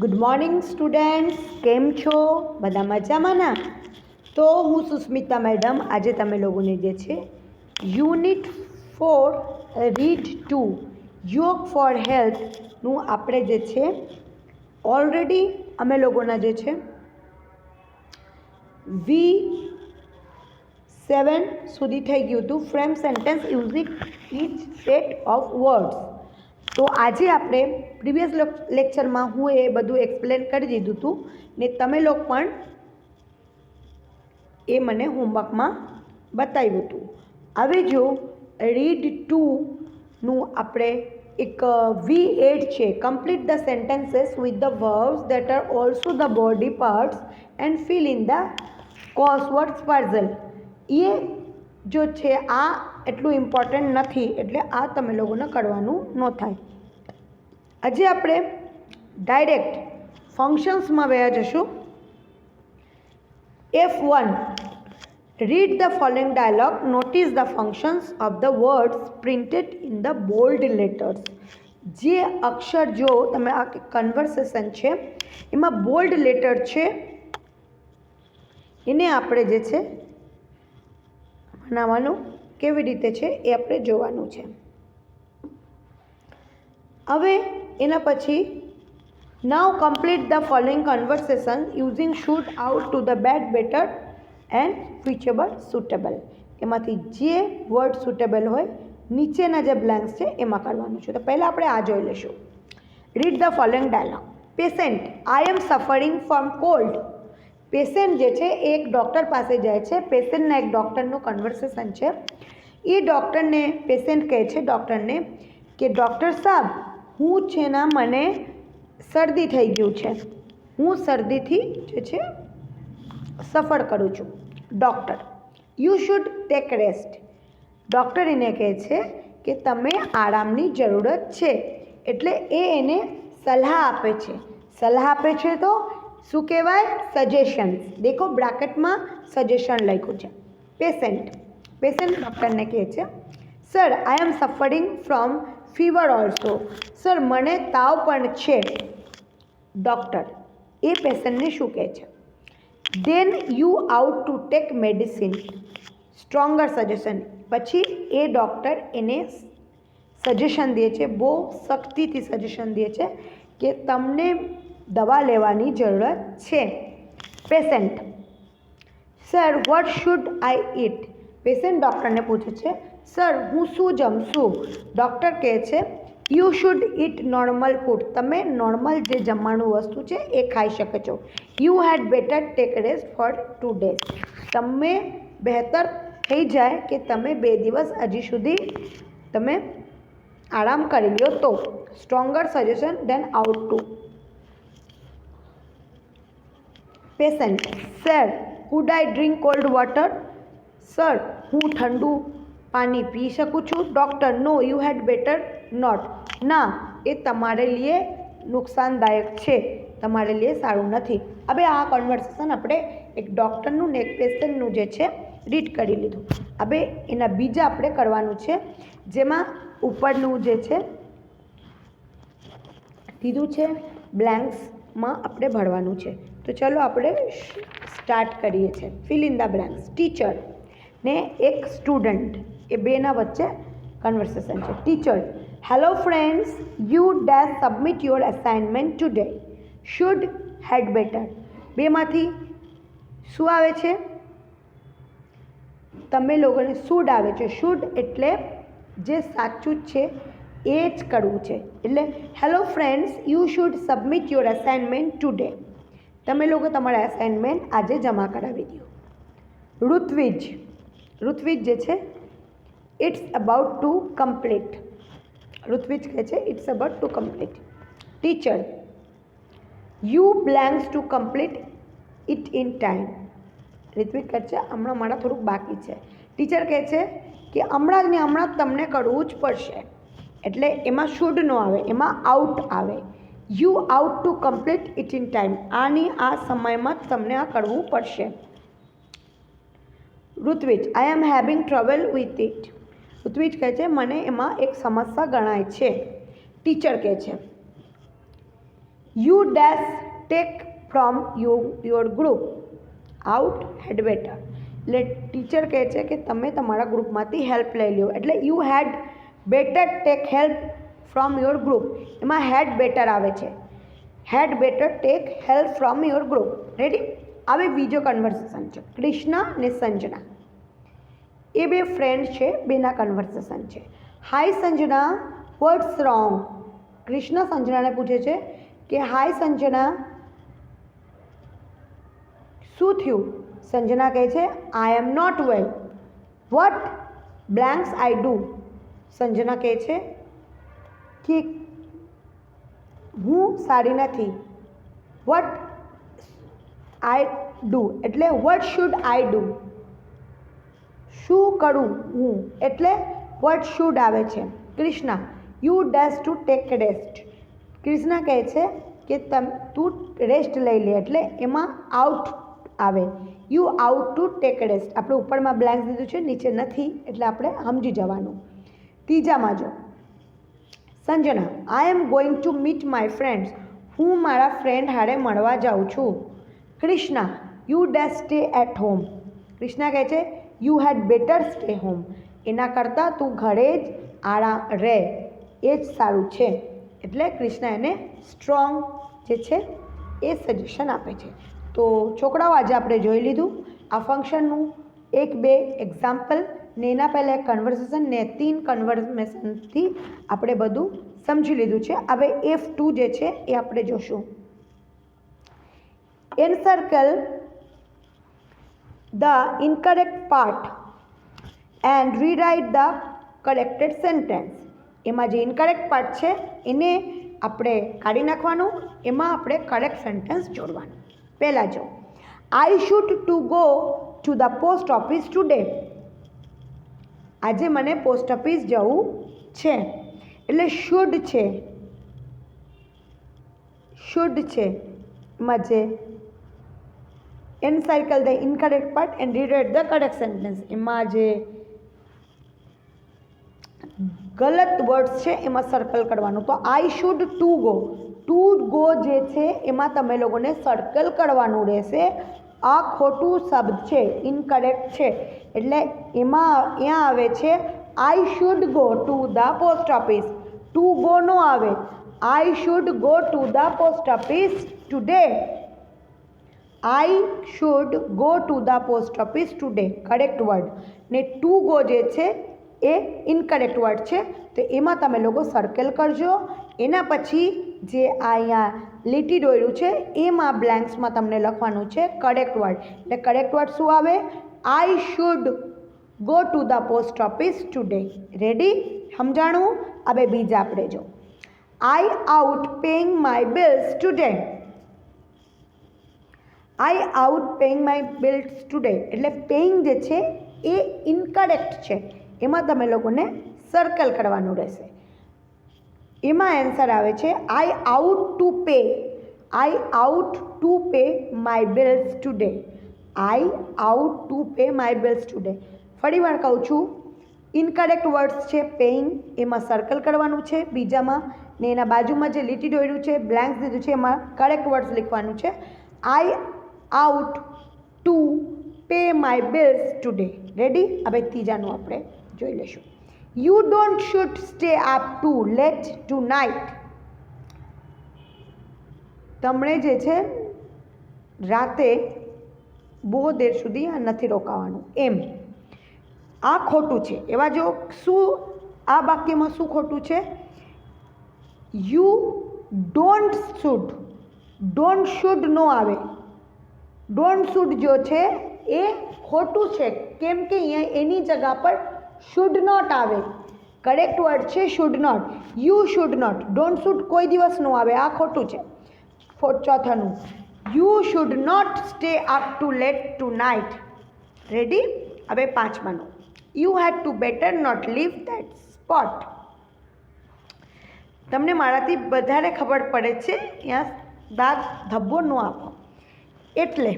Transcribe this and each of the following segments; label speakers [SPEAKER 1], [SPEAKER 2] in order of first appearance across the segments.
[SPEAKER 1] Good morning students, કેમ છો? બધા મજામાં ના? તો હું સુસ્મિતા મેડમ આજે તમે લોકોને જે છે યુનિટ 4 રીડ 2 યોગ ફોર હેલ્થનું આપણે જે છે ઓલરેડી અમે લોકોના જે છે V7 સુધી થઈ ગયું હતું. Frame sentence using each set of words. તો આજે આપણે પ્રીવિયસ લેક્ચરમાં હું એ બધું એક્સપ્લેન કરી દીધું હતું ને તમે લોકો પણ એ મને હોમવર્કમાં બતાવ્યું હતું. હવે જો રીડ 2નું આપણે એક V8 છે, complete the sentences with the verbs that are also the body parts and fill in the crossword puzzle. એ જો છે આ એટલું ઇમ્પોર્ટન્ટ નથી, એટલે આ તમે લોકોને કરવાનું ન થાય. આજે આપણે ડાયરેક્ટ ફંક્શન્સમાં વયા જશું. F1 read the following dialog, notice the functions of the words printed in the bold letters. જે અક્ષર જો તમે આ કન્વર્સેશન છે એમાં બોલ્ડ લેટર છે એને આપણે જે છે બનાવવાનું કેવી રીતે છે એ આપણે જોવાનું છે. હવે એના પછી now complete the following conversation using should ought to the had better and feasible suitable. એમાંથી જે વર્ડ સુટેબલ હોય નીચેના જે બ્લેન્ક્સ છે એમાં કરવાનું છે. તો પહેલાં આપણે આ જોઈ લઈશું. Read the following dialogue. Patient, I am suffering from cold. Patient જે છે એ એક ડૉક્ટર પાસે જાય છે. પેશન્ટના એક ડૉક્ટરનું કન્વર્સેશન છે. એ ડૉક્ટરને પેશન્ટ કહે છે ડૉક્ટરને કે ડૉક્ટર સાહેબ, હું છે ને મને શરદી થઈ ગયું છે, હું શરદીથી જે છે સફર કરું છું. Doctor, you should take rest. Doctor એને કહે છે કે તમે આરામની જરૂરત છે, એટલે એને સલાહ આપે છે. સલાહ આપે છે તો શું કહેવાય? સજેશન. દેખો બ્રેકેટમાં સજેશન લખ્યું છે. પેશન્ટ ડૉક્ટરને કહે છે sir, I am suffering from fever also. Sir, મને તાવ પણ છે. ડૉક્ટર એ પેશન્ટને શું કહે છે? Then you ought to take medicine. Stronger suggestion. પછી એ ડૉક્ટર એને સજેશન દે છે, બહુ સખ્તીથી સજેશન દે છે કે તમને દવા લેવાની જરૂરત છે. Patient, sir what should I eat. Patient ડૉક્ટરને પૂછે છે સર, હું શું જમશું? ડૉક્ટર કહે છે you should eat normal food. તમે નોર્મલ જે જમવાનું વસ્તુ છે એ ખાઈ શકો છો. You had better take rest for 2 days. તમે બહેતર થઈ જાય કે તમે 2 દિવસ હજી સુધી તમે આરામ કરી લો તો. Stronger suggestion than ought to. Patient, sir should I drink cold water. Sir, હું ઠંડુ પાણી પી શકું છું? Doctor, no you had better not. ના, એ તમારે लिए નુકસાનદાયક છે, તમારે लिए સારું નથી. હવે આ કન્વર્સેશન આપણે એક ડૉક્ટરનું ને એક પેશન્ટનું જે છે રીડ કરી લીધું. હવે એના બીજા આપણે કરવાનું છે, જેમાં ઉપરનું જે છે દીધું છે બ્લેન્ક્સમાં આપણે ભરવાનું છે. તો ચલો આપણે સ્ટાર્ટ કરીએ છીએ. Fill in the blanks. Teacher ને એક સ્ટુડન્ટ, એ બેના વચ્ચે કન્વર્સેશન છે. Teacher, hello friends, you dash submit your assignment today. Should had better. બેમાંથી શું આવે છે? તમે લોકોને શુડ આવે છે. શુડ એટલે જે સાચું છે એ જ કરવું છે. એટલે hello friends, you should submit your assignment today. તમે લોકો તમારા અસાઇનમેન્ટ આજે જમા કરાવી દો. ઋત્વિજ જે છે it's about to complete. Ritvij કહે છે it's about to complete. Teacher, you blanks to complete it in time. Ritvij કહે છે હમણાં મારા થોડુંક બાકી છે. ટીચર કહે છે કે હમણાં જ ને હમણાં તમને કરવું જ પડશે. એટલે એમાં શુડ ન આવે, એમાં આઉટ આવે. You ought to complete it in time. આની આ સમયમાં તમને આ કરવું પડશે. Ritvij, I am having trouble with it. Ritvij કહે છે મને એમાં એક સમસ્યા ગણાય છે. ટીચર કહે છે you dash take from your group ought had better. એટલે ટીચર કહે છે કે તમે તમારા ગ્રુપમાંથી હેલ્પ લઈ લો. એટલે you had better take help from your group. એમાં હેડ બેટર આવે છે. Had better take help from your group. Ready. હવે બીજો કન્વર્સેશન છે કૃષ્ણા ને સંજના. એ બે ફ્રેન્ડ છે, બેના કન્વર્સેશન છે. હાય સંજના, વોટ્સ રોંગ. કૃષ્ણ સંજનાને પૂછે છે કે હાય સંજના, શું થયું? સંજના કહે છે I am not well. What blanks I do. Sanjana કહે છે કે હું સારી નથી. વોટ આઈ ડુ એટલે વોટ શુડ આઈ ડુ, શું કરું હું, એટલે વોટ શુડ આવે છે. Krishna you dash to take rest. Krishna કહે છે કે તું રેસ્ટ લઈ લે, એટલે એમાં આઉટ આવે. You ought to take rest. આપણે ઉપરમાં બ્લેન્ક દીધું છે, નીચે નથી, એટલે આપણે સમજી જવાનું. ત્રીજામાં જો Sanjana I am going to meet my friends. હું મારા ફ્રેન્ડ હારે મળવા જાઉં છું. Krishna you dash stay at home. Krishna કહે છે you had better stay home. એના કરતાં તું ઘરે જ આરામ રહે, એ જ સારું છે. એટલે કૃષ્ણા એને સ્ટ્રોંગ જે છે એ સજેશન આપે છે. તો છોકરાઓ આજે આપણે જોઈ લીધું આ ફંક્શનનું 1-2 એક્ઝામ્પલ ને એના પહેલાં એક કન્વર્સેશન ને 3 કન્વર્સેશનથી આપણે બધું સમજી લીધું છે. હવે F2 જે છે એ આપણે જોશું. એન્સર્કલ the incorrect part and rewrite the corrected sentence. એમાં જે ઇનકરેક્ટ પાર્ટ છે એને આપણે કાઢી નાખવાનું, એમાં આપણે કરેક્ટ સેન્ટેન્સ જોડવાનું. પહેલાં જો I should to go to the post office today. આજે મને પોસ્ટ ઓફિસ જવું છે, એટલે શુડ છે, શુડ છે એમાં જે encircle the incorrect part and rewrite the correct sentence. એમાં જે ગલત વર્ડ્સ છે એમાં સર્કલ કરવાનું. તો આઈ શુડ ટુ ગો જે છે એમાં તમે લોકોને સર્કલ કરવાનું રહેશે. આ ખોટું શબ્દ છે, ઇનકરેક્ટ છે, એટલે એમાં અહીંયા આવે છે I should go to the post office. To go નો આવે. I should go to the post office today. I should go to the post office today correct word, ને ટુ ગો જે છે એ ઇનકરેક્ટ વર્ડ છે. તો એમાં તમે લોકો સર્કલ કરજો. એના પછી જે આ અહીંયા લીટી દોર્યું છે એમાં બ્લેન્ક્સમાં તમને લખવાનું છે કરેક્ટ વર્ડ. એટલે કરેક્ટ વર્ડ શું આવે? I should go to the post office today. Ready? સમજાણું? હવે બીજા આપણે જો I ought paying my bills today. I ought paying my bills today એટલે પેઇંગ જે છે એ ઇનકરેક્ટ છે, એમાં તમે લોકોને સર્કલ કરવાનું રહેશે. એમાં આન્સર આવે છે I ought to pay. I ought to pay my bills today. I ought to pay my bills today. ફરી વાર કહું છું, ઇનકરેક્ટ વર્ડ્સ છે પેઇંગ, એમાં સર્કલ કરવાનું છે બીજામાં, ને એના બાજુમાં જે લીટી દોર્યું છે બ્લેન્ક્સ દીધું છે એમાં કરેક્ટ વર્ડ્સ લખવાનું છે. I ought to pay my bills today. Ready? હવે ત્રીજાનું આપણે જોઈ લઈશું. You don't should stay up to late tonight. તમને જે છે રાતે બહુ દેર સુધી નથી રોકાવાનું એમ. આ ખોટું છે. એવા જો શું આ વાક્યમાં શું ખોટું છે? You don't should. Don't should નો આવે. ડોન્ટ શુડ જો છે એ ખોટું છે, કેમ કે અહીંયા એની જગ્યા પર શુડ નોટ આવે. કરેક્ટ વર્ડ છે should not. You should not. Don't should કોઈ દિવસ નો આવે, આ ખોટું છે. ચોથાનું you should not stay up to late tonight. Ready? હવે પાંચમાનું you had to better not leave that spot. તમને મારાથી વધારે ખબર પડે છે, અહીંયા દાગ ધબ્બો ન આપો. એટલે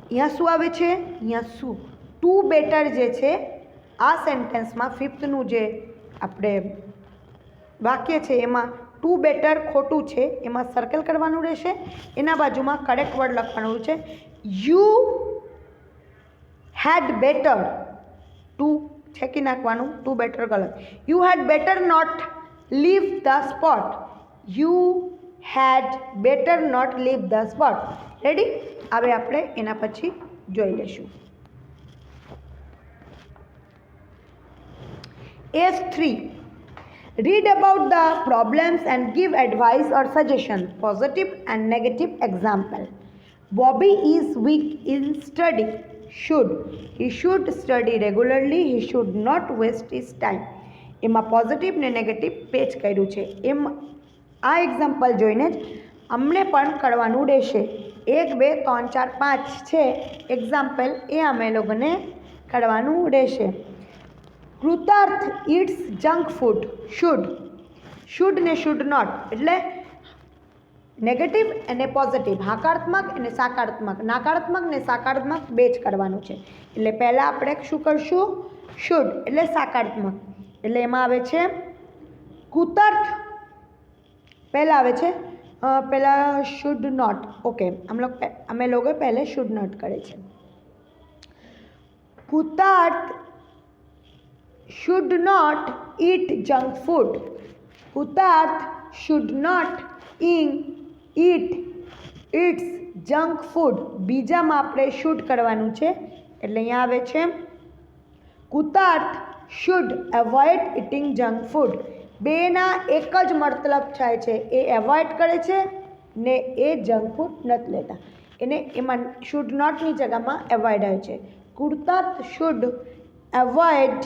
[SPEAKER 1] અહીંયા શું આવે છે? અહીંયા શું ટુ બેટર જે છે આ સેન્ટેન્સમાં ફિફ્થનું જે આપણે વાક્ય છે એમાં ટુ બેટર ખોટું છે એમાં સર્કલ કરવાનું રહેશે, એના બાજુમાં કરેક્ટ વર્ડ લખવાનું છે. યુ હેડ બેટર, ટુ છેકી નાખવાનું, ટુ બેટર ગલત. You had better not leave the spot. You had better not leave the spot. Ready? હવે આપણે એના પછી જોઈ લઈશું. S3. Read about the problems and give advice or suggestion, positive and negative example. Bobby is weak in study. He should study regularly. He should not waste his time. એમાં positive ને negative patch કર્યું છે. એમ આ example જોઈને જ અમને પણ કરવાનું રહેશે. 1 2 3 4 5 છે એક્ઝામ્પલ, એ અમે લોકોને કરવાનું રહેશે. કૃતાર્થ ઇટ્સ જંક ફૂડ. શુડ ને શુડ નોટ એટલે નેગેટિવ અને પોઝિટિવ, હકારાત્મક અને સકારાત્મક, નકારાત્મક ને સકારાત્મક બે જ કરવાનું છે. એટલે પહેલાં આપણે શું કરશું? શુડ એટલે સકારાત્મક. એટલે એમાં આવે છે કૃતાર્થ, પહેલાં આવે છે પહેલાં શુડ નોટ. ઓકે, અમે લોકો પહેલે શુડ નોટ કરે છે. કૃતાર્થ should not eat junk food. Krutarth should not eat its junk food. બીજામાં આપણે should કરવાનું છે એટલે અહીંયા આવે છે કૃતાર્થ should avoid eating junk food. બેના એક જ મતલબ થાય છે, એ એવોઇડ કરે છે ને એ જંક ફૂડ નથી લેતા. એને એમાં should નોટની જગ્યામાં એવોઇડ આવે છે. કૃતાર્થ should avoid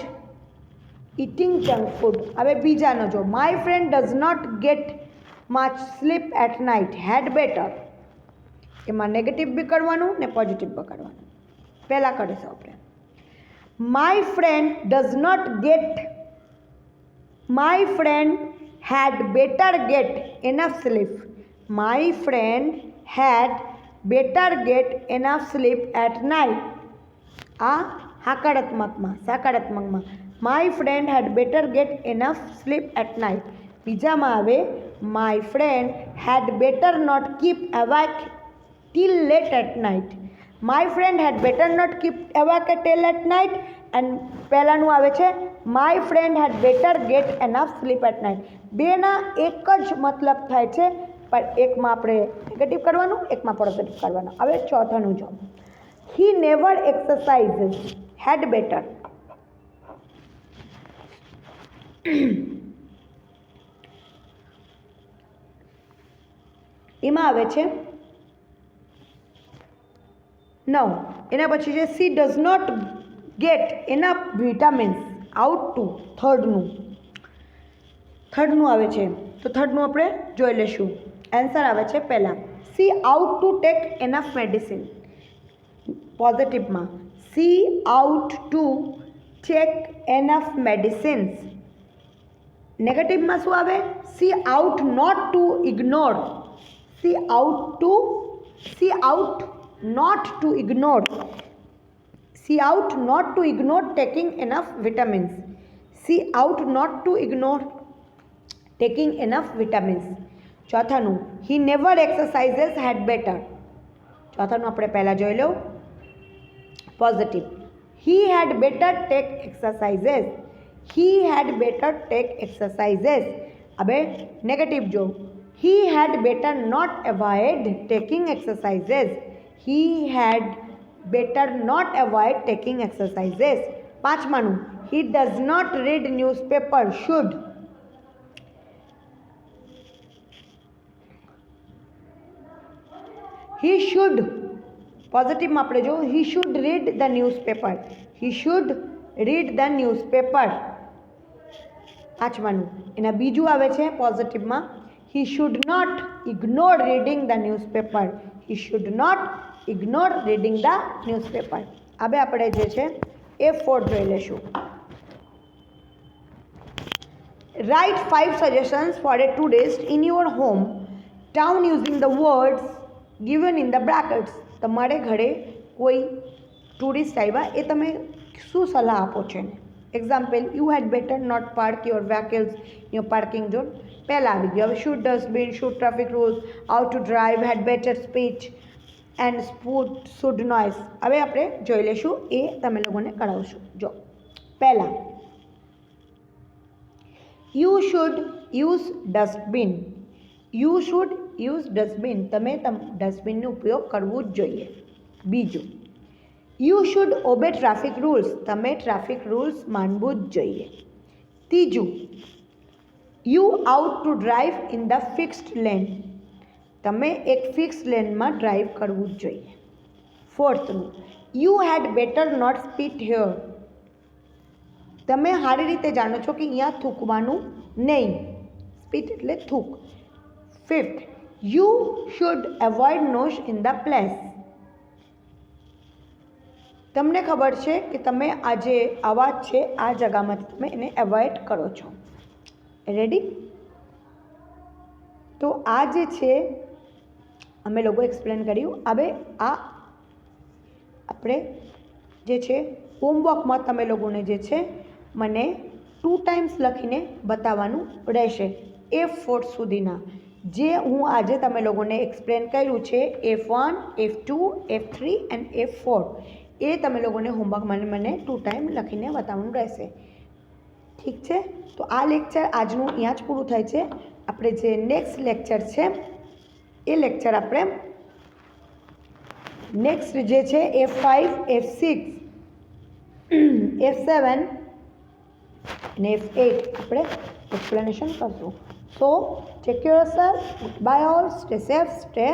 [SPEAKER 1] eating junk food. હવે બીજાનો જો, my friend does not get much sleep at night. Had better, એમાં નેગેટિવ બી કરવાનું ને પોઝિટિવ બી કરવાનું. પહેલાં કરીશું આપણે. My friend does not get, my friend had better get enough sleep. My friend had better get enough sleep at night. આ સકારાત્મકમાં my friend had better get enough sleep at night. બીજામાં આવે my friend had better not keep awake till late at night. My friend had better not keep awake till at night. And પહેલાંનું આવે છે my friend had better get enough sleep at night. બેના એક જ મતલબ થાય છે, પણ એકમાં આપણે નેગેટિવ કરવાનું, એકમાં પોઝિટિવ કરવાનું. હવે ચોથાનું જો, he never exercises. Had better, એમાં આવે છે 9. એના પછી છે she does not get enough vitamins ought to. થર્ડનું આવે છે, તો થર્ડનું આપણે જોઈ લઈશું. આન્સર આવે છે પહેલાં she ought to take enough medicine. પોઝિટિવમાં she ought to take enough medicines. નેગેટિવમાં શું આવે? She ought not to ignore. She ought not to ignore. She ought not to ignore taking enough vitamins. She ought not to ignore taking enough vitamins. ચોથાનું he never exercises had better. ચોથાનું આપણે પહેલાં જોઈ લો. Positive, he had better take exercises. He had better take exercises. હવે negative જો, he had better not avoid taking exercises. He had better not avoid taking exercises. પાંચમાનું he does not read newspaper. Should. He should, પોઝિટિવમાં આપણે જો, he should read the newspaper. He should read the newspaper. પાંચમાનું એના બીજું આવે છે પોઝિટિવમાં, he should not ignore reading the newspaper. He should not ignore reading the newspaper. હવે આપણે જે છે એ 4 જોઈ લઈશું. Right 5 suggestions for A tourist in your home town using the words given in the brackets. તમારે ઘરે કોઈ ટુરિસ્ટ આવ્યા, એ તમે શું સલાહ આપો છો એને? Example, you had better not park your vehicles your parking zone. પહેલાં આવી ગયું. હવે should dustbin, should traffic rules, how to drive, had better speech and should noise. હવે આપણે જોઈ લઈશું, એ તમે લોકોને કરાવશું. જો પહેલાં you should use dustbin. You should use dustbin. તમે ડસ્ટબિનનો ઉપયોગ કરવો જ જોઈએ. બીજું, you should obey traffic rules. તમે ટ્રાફિક રૂલ્સ માનવું જ જોઈએ. ત્રીજું, you ought to drive in the fixed lane. તમે એક ફિક્સ લેનમાં ડ્રાઈવ કરવું જ જોઈએ. ફોર્થનું, you had better not spit here. તમે સારી રીતે જાણો છો કે અહીંયા થૂકવાનું નહીં. સ્પીટ એટલે થૂક. Fifth, you should avoid noise in the place. તમને ખબર છે કે તમે આ જે અવાજ છે આ જગામાંથી તમે એને એવોઇડ કરો છો. રેડી? તો આ જે છે અમે લોકો એક્સપ્લેન કર્યું. હવે આ આપણે જે છે હોમવર્કમાં તમે લોકોને જે છે મને 2 ટાઈમ્સ લખીને બતાવવાનું રહેશે. F4 સુધીના જે હું આજે તમે લોકોને એક્સપ્લેન કર્યું છે, F1, F2, F3 and F4, એ તમે લોકોને હોમવર્કમાં મને 2 ટાઈમ લખીને બતાવવાનું રહેશે. ઠીક છે? તો આ લેક્ચર આજનું અહીંયા જ પૂરું થાય છે. આપણે જે નેક્સ્ટ લેક્ચર છે એ લેક્ચર આપણે નેક્સ્ટ જે છે F5, F6, F7 અને F8 આપણે એક્સપ્લેનેશન કરશું. So take care yourself. Bye all. Stay safe, stay